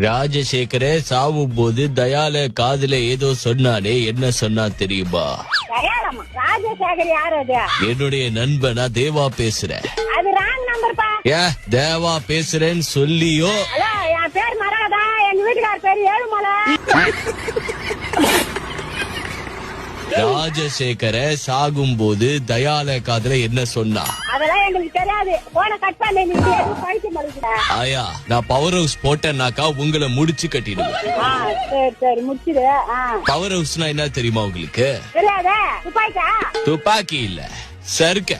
ராஜசேகர சாவும் போது தயால காதுல ஏதோ சொன்னானே, என்ன சொன்னா தெரியுமா? ராஜசேகர் யாரு அது? என்னுடைய நண்பனா தேவா பேசுறேன். அது ராங் நம்பர் பா. தேவா பேசுறேன்னு சொல்லியோ? என் பேர் மரகதா, எங்க வீட்டுக்கார் பேர் ஏழுமலை. ராஜசேகர சாகும் போது தயால காதுல என்ன சொன்னா? அதெல்லாம் எங்களுக்கு தெரியாது. போன கட் பண்ணி பைத்தியம் மறுக்கிறேன். ஆயா, நான் பவர் ஹவுஸ் போட்டேன்னாக்கா உங்களை முடிச்சு கட்டிடுவேன். சரி முடிச்சிடு. பவர் ஹவுஸ்னா என்ன தெரியுமா உங்களுக்கு? தெரியாதே. துப்பாக்கியா? துப்பாக்கி இல்ல, சருக்க.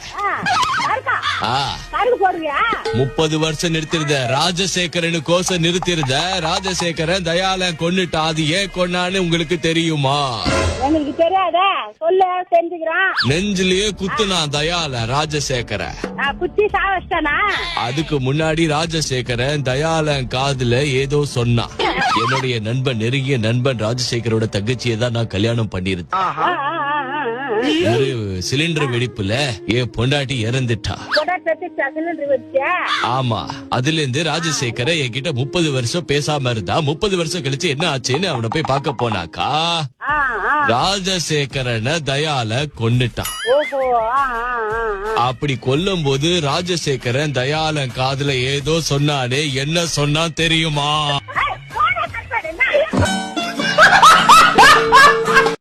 30 வருஷம் நிறுத்திருந்த ராஜசேகரனு கோச நிறுத்திருந்த ராஜசேகரன் தயால கொன்னுட்டா. அது ஏன் கொன்னான்னு உங்களுக்கு தெரியுமா? எங்களுக்கு தெரியாதே, சொல்ல தெரிஞ்சுக்கிறான். நெஞ்சிலேயே குத்துனா தயால ராஜசேகர. குத்தி சாவச்சானா? அதுக்கு முன்னாடி ராஜசேகரன் தயாலன் காதுல ஏதோ சொன்னா. என்னுடைய நண்பன், நெருங்கிய நண்பன் ராஜசேகரோட தங்கச்சியை தான் நான் கல்யாணம் பண்ணிருந்தேன். ஒரு சிலிண்டர் வெடிப்புல என் பொண்டாட்டி இறந்துட்டா. ஆமா, அதுல இருந்து ராஜசேகர என்கிட்ட 30 வருஷம் பேசாம இருந்தா. 30 வருஷம் கழிச்சு என்ன ஆச்சுன்னு அவனை போய் பார்க்க போனாக்கா ராஜசேகரனை தயால கொன்னுட்டான். அப்படி கொல்லும் போது ராஜசேகரன் தயாலன் காதுல ஏதோ சொன்னானே, என்ன சொன்னா தெரியுமா?